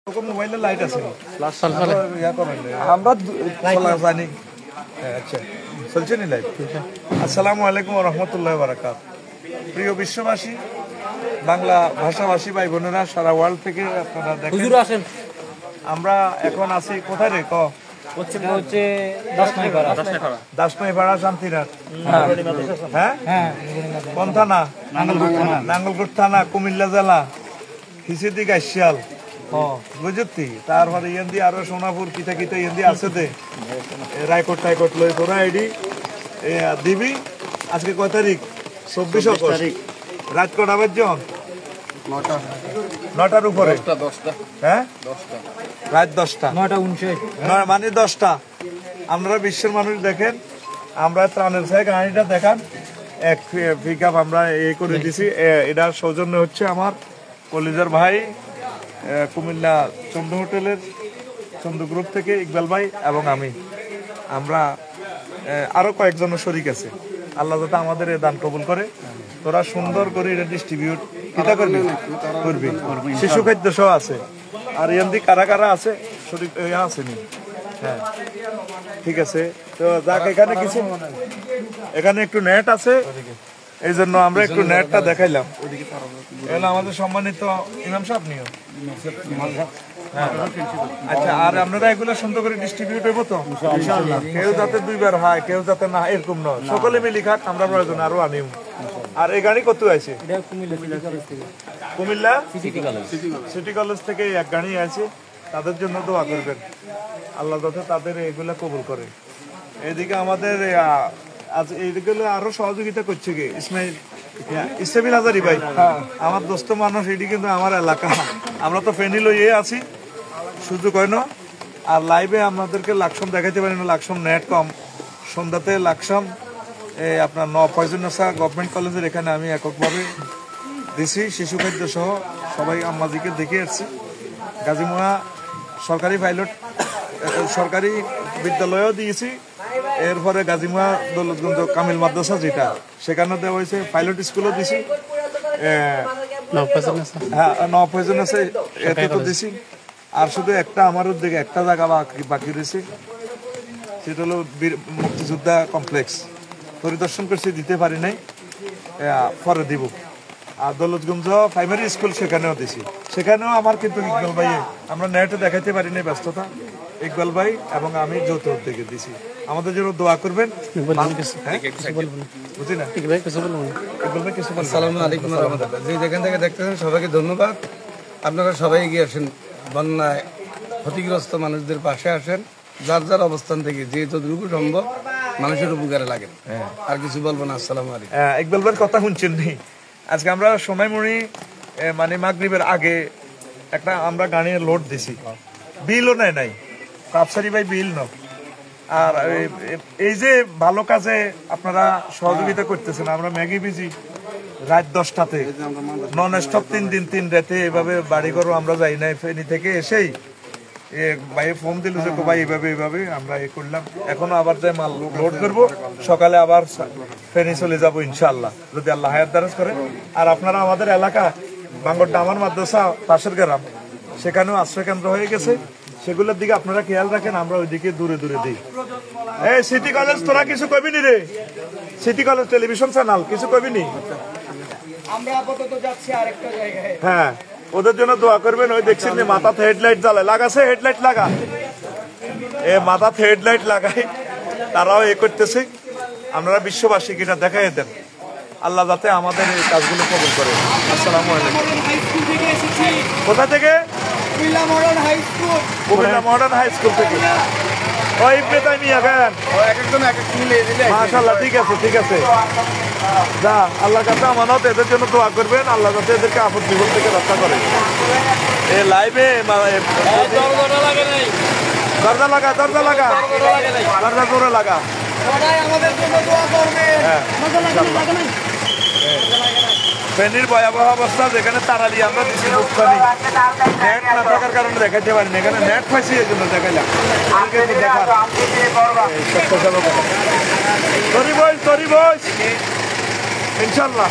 মোবাইলে লাইট আছে আচ্ছা চলছে নি লাইট। আসসালামু আলাইকুম ওয়া রাহমাতুল্লাহি ওয়া বারাকাতুহু। প্রিয় বিশ্ববাসী, বাংলা ভাষাভাষী ভাই বোনেরা সারা ওয়ার্ল্ড থেকে আপনারা দেখেন, আমরা এখন আছি কোথায় রে হচ্ছে দাসমাইপাড়া শান্তিনাথ, হ্যাঁ কোন থানা? নাঙ্গলকোট থানা, কুমিল্লা জেলা, হিসিদি গাইশিয়াল বুঝতি। তারপরে ইয়েন্দি আরো সোনাপুর কিতা কিতা ইয়েন্দি আছে দে রায়কোট টাইকোট লই তোরা আইডি দিবি। আজকে কয় তারিখ? 24 আগস্ট। রাত কটা বাজজন? 9টার উপরে। হ্যাঁ রাত 10টা, 9:59 মানে 10টা। আমরা বিশ্বের মানুষ দেখেন, আমরা ত্রাণের সাথে গাড়িটা দেখান এক পিক আপ আমরা করে দিছি। এটা সৌজন্য হচ্ছে আমার কলিজার ভাই কুমিল্লা চন্দ্র হোটেলের চন্দ্র গ্রুপ থেকে ইকবাল ভাই এবং আমরা আরো কয়েকজন শরিক আছে। আল্লাহ যাতে আমাদের এই দান কবুল করে। তোরা সুন্দর করে এটা ডিস্ট্রিবিউট কিতা করবি শিশু খাদ্য সহ আছে। আর এমনি কারা কারা আছে শরিক আসেনি? হ্যাঁ ঠিক আছে। তো যাক, এখানে কিছু এখানে একটু নেট আছে, এই জন্য আমরা একটু নেটটা দেখাইলাম। এগুলো আমাদের সম্মানিত ইমাম সাহেব নিও। আচ্ছা, আর আপনারা এগুলো সুন্দর করে ডিস্ট্রিবিউট হইব তো ইনশাআল্লাহ। কেউ যাতে দুইবার হয়, কেউ যাতে না, এরকম নয়। সকলে মিলি খাক, আমরা প্রয়োজন আরো আনিম। আর এই গাড়ি কত আছে? কুমিল্লা সিটি কলেজ থেকে এক গাড়ি আছে। তাদের জন্য দোয়া করবেন, আল্লাহ যাতে তাদের এগুলা কবুল করে। এদিকে আমাদের আজ এইগুলো আরো সহযোগিতা করছে কি ইসমাইল হাজারি ভাই, আমার দোস্ত মানুষ। এটি কিন্তু আমার এলাকা, আমরা তো ফেনি লইয়ে আছি সুযোগ হয় না। আর লাইভে আপনাদেরকে লাকসাম দেখাইতে পারি না, লাকসাম নেট কম। সন্ধ্যাতে লাকসাম আপনার ফয়জুন্নেসা গভর্নমেন্ট কলেজের এখানে আমি এককভাবে দিছি শিশু খাদ্য সহ। সবাই আম্মাজিকে দেখে আসছি। গাজীমোয়া সরকারি পাইলট সরকারি বিদ্যালয়েও দিয়েছি। এরপরে গাজীমোয়া দৌলতগঞ্জ কামিল মাদ্রাসা যেটা, সেখানে দেওয়া হয়েছে। পাইলট স্কুলও দিছি, হ্যাঁ নফয়জুন্নেসা এতে তো দিছি। আর শুধু একটা আমার উদ্যোগে একটা জায়গা বাকি রয়েছে, সেটা হলো মুক্তিযোদ্ধা কমপ্লেক্স। পরিদর্শন করছি, দিতে পারি নাই, পরে দিব। আর দৌলতগঞ্জ প্রাইমারি স্কুল সেখানেও দিছি। সেখানেও আমার কিন্তু ইকবাল ভাই, আমরা নেটে দেখাইতে পারি নাই ব্যস্ততা, ইকবাল ভাই এবং আমি যৌথ উদ্যোগে দিছি। আমাদের জন্য দোয়া করবেন। আসসালামু আলাইকুম ওয়া রাহমাতুল্লাহ। যে যেখান থেকে দেখতেছেন সবাইকে ধন্যবাদ। আপনারা সবাই এগিয়ে আসেন, বন্যায় ক্ষতিগ্রস্ত মানুষদের পাশে আসেন। যার যার অবস্থান থেকে যে যতটুকু সম্ভব মানুষের উপকারে লাগেন। আর কিছু বলবো না। আসসালামু আলাইকুম। ইকবাল ভাইয়ের কথা শুনছেন নি? আজকে আমরা সময়মণি মানে মাগরিবের আগে একটা আমরা গাড়ির লোড দিছি, বিলও নেয় নাই কাপসারি ভাই, বিল ন। আর এই যে ভালো কাজে আপনারা সহযোগিতা করতেছেন। আমরা ম্যাগি বিজি রাত 10টাতে নন স্টপ 3 দিন 3 রাতে এভাবে বাড়ি ঘরও আমরা যাই নাই। ফেনি থেকে এসেই ভাই ফোন দিল যে ভাই এইভাবে আমরা করলাম। এখনো আবার যাই মাল লোড করবো, সকালে আবার ফেনি চলে যাবো ইনশাআল্লাহ, যদি আল্লাহ হায়াত দারাজ করে। আর আপনারা আমাদের এলাকা বাঙ্গর ডামার মাদ্রাসা পাশের গ্রাম, সেখানেও আশ্রয় কেন্দ্র হয়ে গেছে, সেগুলোর দিকে আপনারা খেয়াল রাখেন। আমরা ওইদিকে দূরে দূরে দিই। এই সিটি কলেজ তোরা কিছু কবি নি রে? সিটি কলেজ টেলিভিশন চ্যানেল কিছু কবি নি? আমরা আপাতত যাচ্ছি আরেকটা জায়গায়। হ্যাঁ, ওদের জন্য দোয়া করবেন। ওই দেখছেন যে মাথাতে হেডলাইট জ্বালায়, লাগাছে হেডলাইট লাগা, মাথাতে হেডলাইট লাগাই, তারাও করতেছে। আপনারা বিশ্ববাসীকে এটা দেখাই দেন, আল্লাহ যাতে আমাদের এই কাজগুলো কবুল করে। আসসালামু আলাইকুম। কোথা থেকে? Comilla modern high school. Comilla modern high school থেকে। ওই পেতাই নিয়ে গেলেন মাশাআল্লাহ। ঠিক আছে যা, আল্লাহর কাছে আমানত। এদের জন্য দোয়া করবেন, আল্লাহ যাতে এদেরকে আপদ বিপদ থেকে রক্ষা করে। এই লাইভে দরজা লাগা জোরে লাগা। ফেনীর ভয়াবহ অবস্থা, যেখানে তারালি আমরা দিচ্ছি বুকখানি, নেট না থাকার কারণে দেখাইতে পারিনি। এখানে নেট পাইছি, এই জন্য দেখাইলাম। সরি বয়স ইনশাল্লাহ।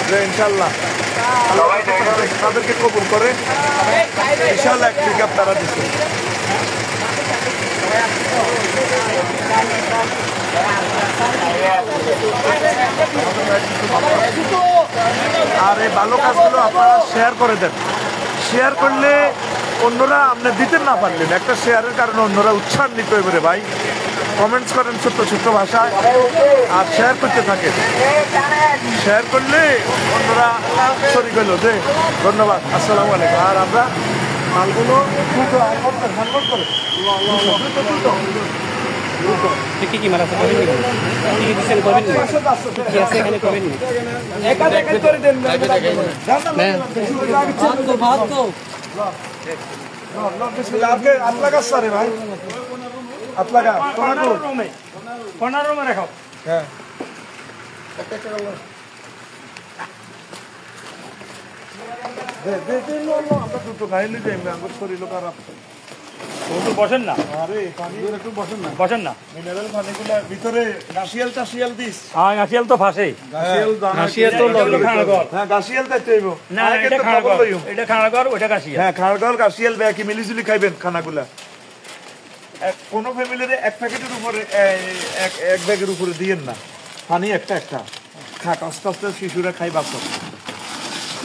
যে ইনশাল্লাহ আল্লাহ তাদেরকে কবুল করে বিশাল এক পিক আপ তারা দিচ্ছে। আর এই ভালো কাজগুলো আপনারা শেয়ার করে দেন। শেয়ার করলে অন্যরা আপনি দিতে না পারলেন, একটা শেয়ারের কারণে অন্যরা উৎসাহিত হয়ে পড়ে। ভাই কমেন্টস করেন ছোট্ট ছোট্ট ভাষায় আর শেয়ার করতে থাকেন। শেয়ার করলে অন্যরা শরীর হইল যে ধন্যবাদ, আসসালামু আলাইকুম। আর আমরা মালগুলো কি মারা করবেন কি দিচ্ছেন করবেন কি আছে এখানে করবেন ভাই আপনার হ্যাঁ আমরা দুটো খাইলে যাই আমার শরীর খারাপ। বসেন না, আরে পানি একটু বসেন না, বসেন না। মিনারেল পানিগুলো ভিতরে গাছিয়াল টাসিয়াল দিস। হ্যাঁ গাছিয়াল তো ফাঁসে, গাছিয়াল তো খানাগর। হ্যাঁ গাছিয়াল তাইতে হইব না, এটা খানাগর, এটা খানাগর, ওটা গাছিয়াল। হ্যাঁ খানাগর গাছিয়াল ব্যাকি মিলিজুলি খাইবেন খানাগুলা। কোন ফ্যামিলির এক প্যাকেটের উপরে এক ব্যাগের উপরে দিয়েন না, পানি একটা একটা খাক, আস্তে আস্তে শিশুরা খাই বাঁচো।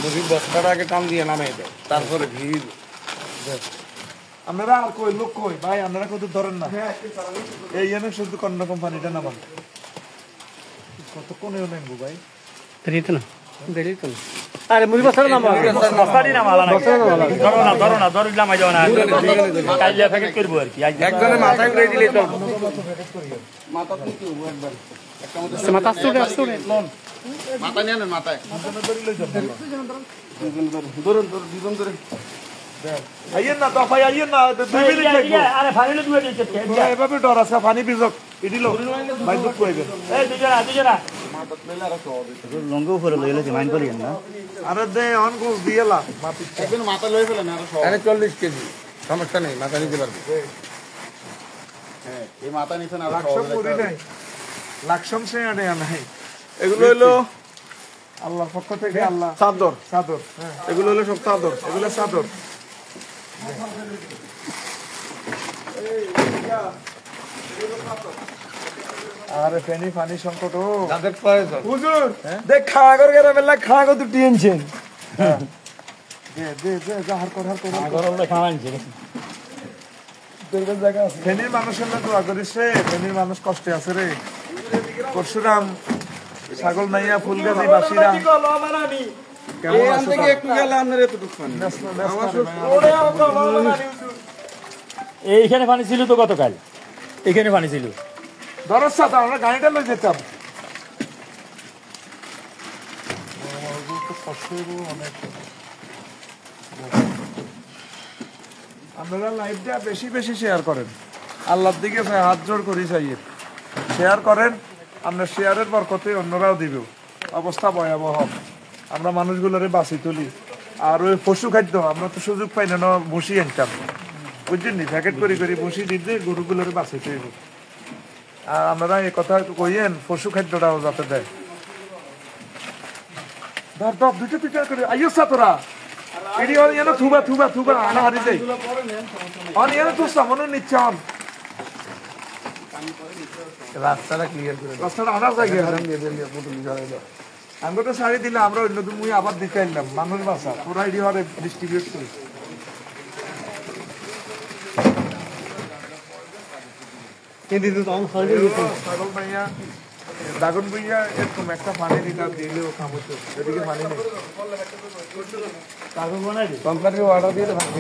মুরগির বস্তাটা আগে টান দিয়ে নামাই দেয়, তারপরে ভিড়। আপনারা আর কই লোক কই ভাই, আপনারা কত ধরেন না এই এনে শুধু কন্যা কোম্পানিটা নামান কত কোনেও নেবো ভাই। দেরিতে না, দেরিতে না। আরে মুড়ি বস্তা নামা, বস্তাটি নামালা না, ধরো না ধরো নামাই যাও না, কাইলে প্যাকেট করব আর কি। একজনের মাথায় উড়ে দিলে তো মাথা আসছে আসছে মাথা নিয়ে নেন, মাথায় দুজন ধরে আইয়েন না দফাই আইয়েন না, 2 মিনিট লাগবে। আরে ফাইনালে দুয়ে দিতে এভাবে ডর আছে, পানি ভিজক ইডিলো ভাই দুঃখ কইবেন। এই দুজনা লঙ্গ উপরে লইলে মাইন্ড করিয়েন না। আরে দে অন গোস দিয়েলা মাটি একজন মাথা লয়ে ফেলেন, আরে 40 কেজি সমস্যা নেই, মাথা নিতে পারবে। হ্যাঁ এই মাথা নিছেন আর লাকসম করি নাই, লাকসম সে আনে নাই। এগুলো হলো আল্লাহর পক্ষ থেকে আল্লাহ চাদর চাদর। হ্যাঁ এগুলো হলো সব চাদর, এগুলো চাদর। আরে ফেনি পানি সংকট ও যাদের প্রয়োজন। হুজুর দেখ খাগর গ্রামের লাগ খাগর তো টিনছেন। দে দে দে হার কর হার কর। গরমটা খাওয়াইছে। তোর জায়গা আছে। ফেনীর মানুষের না দোয়া করিস রে, ফেনীর মানুষ কষ্টে আছে রে। পরশুরাম ছাগল নাইয়া ফুলগাছি বাসিরা কল আমারানি কেমন এখান আছে? থেকে একটু গেলে আপনার এতটুকু পানি। ওরে আমা আমারানি হুজুর। এইখানে পানি ছিল তো গতকাল, এখানে পানি ছিল। দরজ সাথে আমরা গাড়িটা লই যেতাম। আপনারা লাইভটা বেশি বেশি শেয়ার করেন, আল্লাহর দিকে হাত জোড় করি চাইয়ে শেয়ার করেন। আপনার শেয়ারের বরকতে অন্যরাও দিবে। অবস্থা ভয়াবহ, আমরা মানুষগুলোরে বাঁচি তুলি। আর ওই পশু খাদ্য আমরা তো সুযোগ পাই না, বসি আনতাম বুঝছেন নি, প্যাকেট করে করে বসি দিতে গরুগুলোরে বাঁচাইতে হইব। আর আপনারা এই কথা কইয়েন পশু খাদ্যটাও যাতে দেয়। ধর ধর দুটো পিটার করে আইও তোরা এডি অন ইয়ানো থুবা থুবা থুবা আনা হারি যাই অন ইয়ানো তো সামনে নিচ্ছে অন রাস্তাটা ক্লিয়ার করে রাস্তাটা আনার জায়গা হারাম দিয়ে দিয়ে বোতল ঝরাই দাও। আমরা তো শাড়ি দিলে আমরা অন্য দিন মুই আবার দিতে এলাম মানুষ বাসা পুরা এডি হরে ডিস্ট্রিবিউট করি। ছাগল ভাইয়া দাগন ভাইয়া এরকম একটা পানি দিতে দিলেও খামতো, এদিকে পানি নেই। কোম্পানির অর্ডার দিয়ে তো ভালো।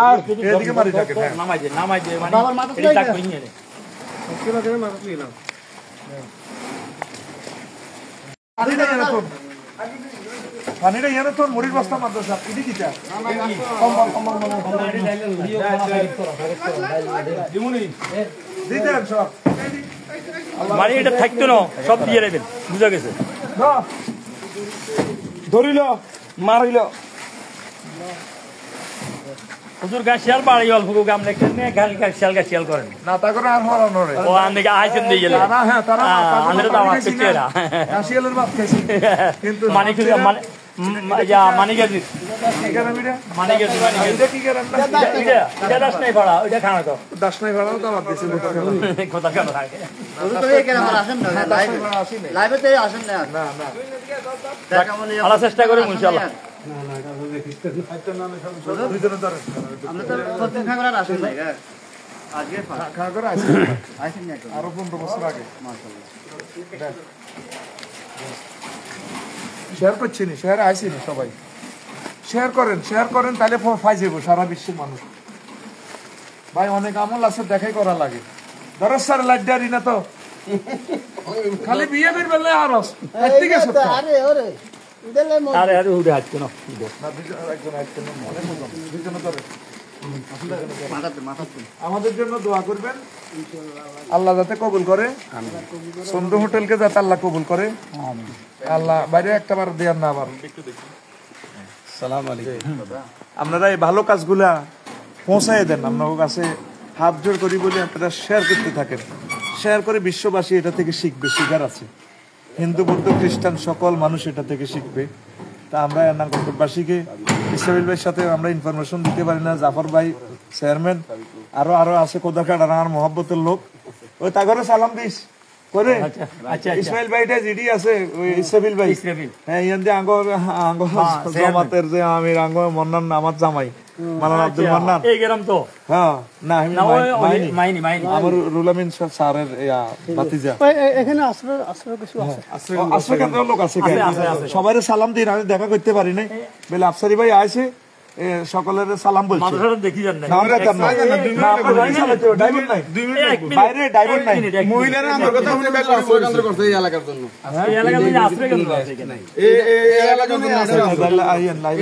আর এদিকে মারি থাকে হ্যাঁ নামাই দে মানে এটা টাক ভেঙে দে। পানিটা ইয়ানো তোর মুড়ির বস্তা মাদ্রাসা ইডি দিতা দিতেন সব মানে এটা থাকতো না, সব দিয়ে দেবেন, বুঝা গেছে। ধরিল মারিল হুজুর গাছিয়াল বাড়ি অল্প গাম দেখেন গাছিয়াল করেন না তা করে আর হরানো রে ও আন্দিকে আইছেন দিয়ে গেলে তারা হ্যাঁ তারা আমাদের তো আমার চেহারা কাশিয়ালের ভাত খাইছি কিন্তু মানিক মানিকাজি কি করেন এটা মানিকাজি এটা কি করেন না এটা দাস নাই ভাড়া ওইটা খানা তো দাস নাই ভাড়াও তো আমার দিছে কথা কথা থাকে আলা চেষ্টা করি ইনশাআল্লাহ দুইজনে ধরেন খাওয়া করে আসি আরো 15 বছর আগে শেয়ার করছি নি শেয়ার আইসি নি সবাই শেয়ার করেন তাহলে ফাই যাবো সারা বিশ্বের মানুষ ভাই অনেক আমল আছে দেখাই করা লাগে দরজ স্যার লাড্ডারি না তো খালি বিয়ে বের বেলে আর ঠিক আছে আরে আরে উঠে হাত কেন আমাদের জন্য দোয়া করবেন আল্লাহ যাতে কবুল করে সন্ধ্যা হোটেলকে যাতে আল্লাহ কবুল করে আল্লাহ বাইরে একটা বার দেয়ার না আবার সালাম আলাইকুম আপনারা এই ভালো কাজগুলা পৌঁছায় দেন আপনার কাছে হাত জোর করি বলে আপনারা শেয়ার করতে থাকেন শেয়ার করে বিশ্ববাসী এটা থেকে শিখবে শিখার আছে হিন্দু বৌদ্ধ খ্রিস্টান সকল মানুষ এটা থেকে শিখবে তা আমরা নাঙ্গলকোটবাসীকে ইসরাইল ভাইয়ের সাথে আমরা ইনফরমেশন দিতে পারি না জাফর ভাই চেয়ারম্যান আরো আছে কোদাকাট আর মহব্বতের লোক ওই তাগরে সালাম দিস করে ইসমাইল ভাইটা জিডি আছে ওই ইসরাইল ভাই হ্যাঁ ইয়ান যে আঙ্গ জামাতের যে আমির আঙ্গ মন্নান আমার জামাই মালান আব্দুল মান্নান এই গেরাম তো হ্যাঁ না মাইনি আমার রুলামিন স্যারের ভাতিজা এখানে আসরে কিছু আছে আসরে কেন্দ্রের লোক আছে সবাই সালাম দিন আমি দেখা করতে পারি নাই বলে আফসারি ভাই আইছে সকলের সালাম বলছি দেখি যান বাইরে ড্রাইভার নাই মহিলারা আমার কথা শুনে ব্যাক করছে এই এলাকার জন্য এই এলাকাতে আশ্রয় কেন্দ্র আছে এখানে এই এলাকার জন্য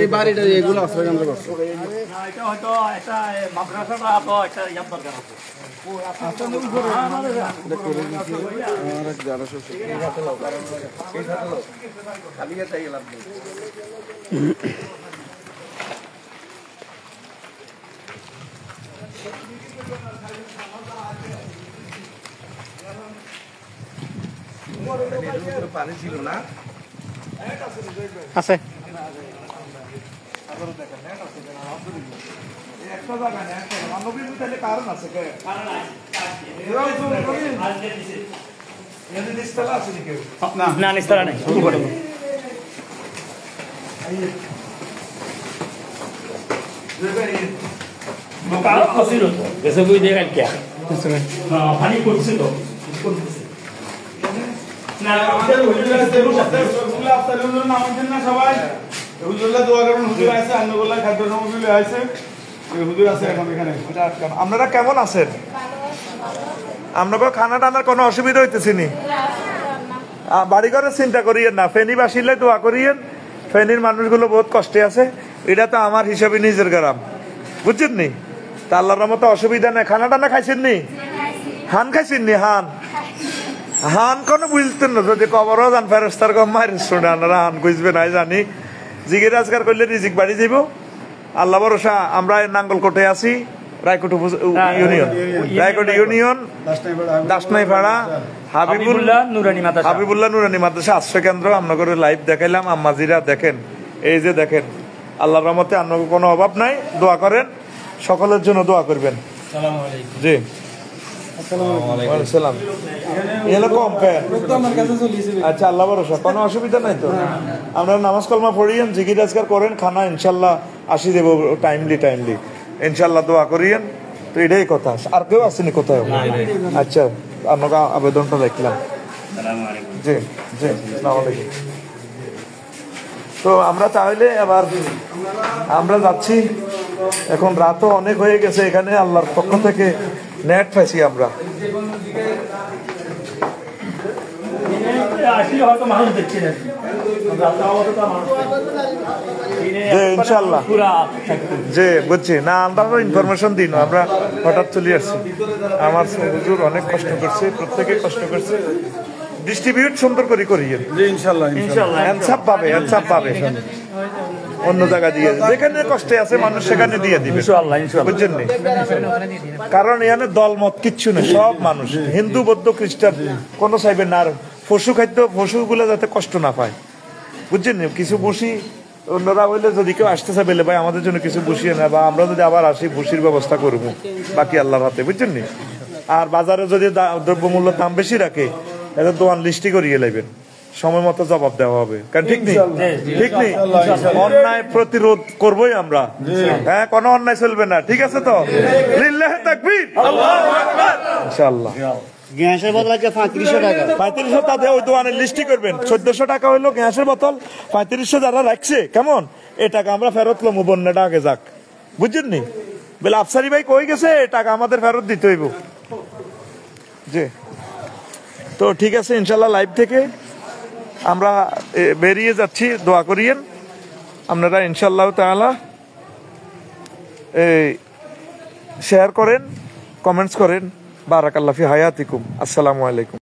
এই বাড়িটা এগুলো আশ্রয় কেন্দ্র করছে এটা হয়তো একটা মাদ্রাসাটা তো একটা ইয়ার দরকার আছে পানি ছিল না আছে কারণ আছে না নিস্তারা নাই শুরু করো কাল আসিল তো এসে বই দেখাল কে হ্যাঁ পানি করছে তো না আমাদের হুজুর আছে হুজুর আপনাদের নাম দেন না সবাই হুজুরলা দোয়া করুন হুজুর আছে আন্নগোল্লা খাদ্য সামগ্রী আছে হুজুর আছে এখন এখানে আপনারা কেমন আছেন আপনাকে খানা টানার কোনো অসুবিধা হইতেছে নি বাড়ি ঘরের চিন্তা করিয়েন না ফেনী বাসিলে দোয়া করিয়েন ফেনীর মানুষগুলো বহুত কষ্টে আছে এটা তো আমার হিসাবে নিজের গ্রাম বুঝছেন নি তা আল্লাহর রহমতে অসুবিধা নেই খানা টানা খাইছেন নি হান খাইছেন নি হান কোনো বুঝতেন না যদি কবরও যান ফেরেস্তার কম মায়ের শোনারা হান বুঝবে নাই জানি জিগির আজকার করলে রিজিক বাড়ি যাব আল্লাহ ভরসা আমরা নাঙ্গলকোটে আছি রায়কোট ইউনিয়ন দাসনাইপাড়া হাবিবুল্লাহ নুরানি মাদ্রাসা আশ্রয় কেন্দ্র আপনাদের লাইভ দেখাইলাম আম্মাজিরা দেখেন এই যে দেখেন আল্লাহর রহমতে আপনাকে কোনো অভাব নাই দোয়া করেন সকলের জন্য দোয়া করবেন জি আচ্ছা আল্লাহ ভরসা কোনো অসুবিধা নাই তো আপনারা নামাজ কলমা পড়িয়েন জিকির আজকার করেন খানা ইনশাল্লাহ আসি দেবো টাইমলি ইনশাল্লাহ দোয়া করিয়েন তো এটাই কথা আর কেউ আসেনি কোথাও আচ্ছা আপনাকে আবেদনটা দেখলাম জি জি আসসালামু আলাইকুম তো আমরা তাহলে এবার আমরা যাচ্ছি এখন রাতও অনেক হয়ে গেছে এখানে আল্লাহর পক্ষ থেকে নেট পাইছি আমরা ইনশাল্লাহ জি বুঝছি না আমরা ইনফরমেশন দিন আমরা হঠাৎ চলে আসছি আমার হুজুর অনেক কষ্ট করছে প্রত্যেকে কষ্ট করছে ডিস্ট্রিবিউট সুন্দর করে করিয়েন ইনশাআল্লাহ ইনশাআল্লাহ পাবে অন্য জায়গায় দিয়ে দেন। যেখানে কষ্টে আছে মানুষ সেখানে দিয়ে দিবে বুঝছেন নি? কারণ এখানে দলমত কিচ্ছু নেই, সব মানুষ হিন্দু বৌদ্ধ খ্রিস্টান কোনো চাইবে না। আর পশু খাদ্য পশুগুলো যাতে কষ্ট না পায় বুঝছেন নি? কিছু বসি অন্যরা হইলে যদি কেউ আসতে চাই বলে ভাই আমাদের জন্য কিছু বসিয়ে না, বা আমরা যদি আবার আসি বসির ব্যবস্থা করবো, বাকি আল্লাহর হাতে বুঝছেন নি? আর বাজারে যদি দ্রব্যমূল্যের দাম বেশি রাখে এটা দোয়ান লিস্টি করিয়ে নেবেন, সময় মতো জবাব দেওয়া হবে। কারণ ঠিক নেই, ঠিক নেই, অন্যায় প্রতিরোধ করবোই আমরা। হ্যাঁ, কোনো অন্যায় চলবে না, ঠিক আছে তো? লিল্লাহি তাকবীর, আল্লাহু আকবার, ইনশাআল্লাহ। গ্যাসের বদল আছে 3500 টাকা। 3500 তাদের ওই দোয়ানের লিস্টি করবেন। 1400 টাকা হইলো গ্যাসের বোতল, 3500 যারা রাখছে কেমন এ টাকা আমরা ফেরত লমু, বন্যাটা আগে যাক বুঝছেন নি? বলে আফসারি ভাই কই গেছে, টাকা আমাদের ফেরত দিতে হইব। জি, তো ঠিক আছে, ইনশাল্লাহ লাইভ থেকে আমরা বেরিয়ে যাচ্ছি, দোয়া করিয়েন আপনারা ইনশাল্লাহ তাআলা, শেয়ার করেন, কমেন্টস করেন। বারাকাল্লাহ ফি হায়াতিকুম। আসসালামু আলাইকুম।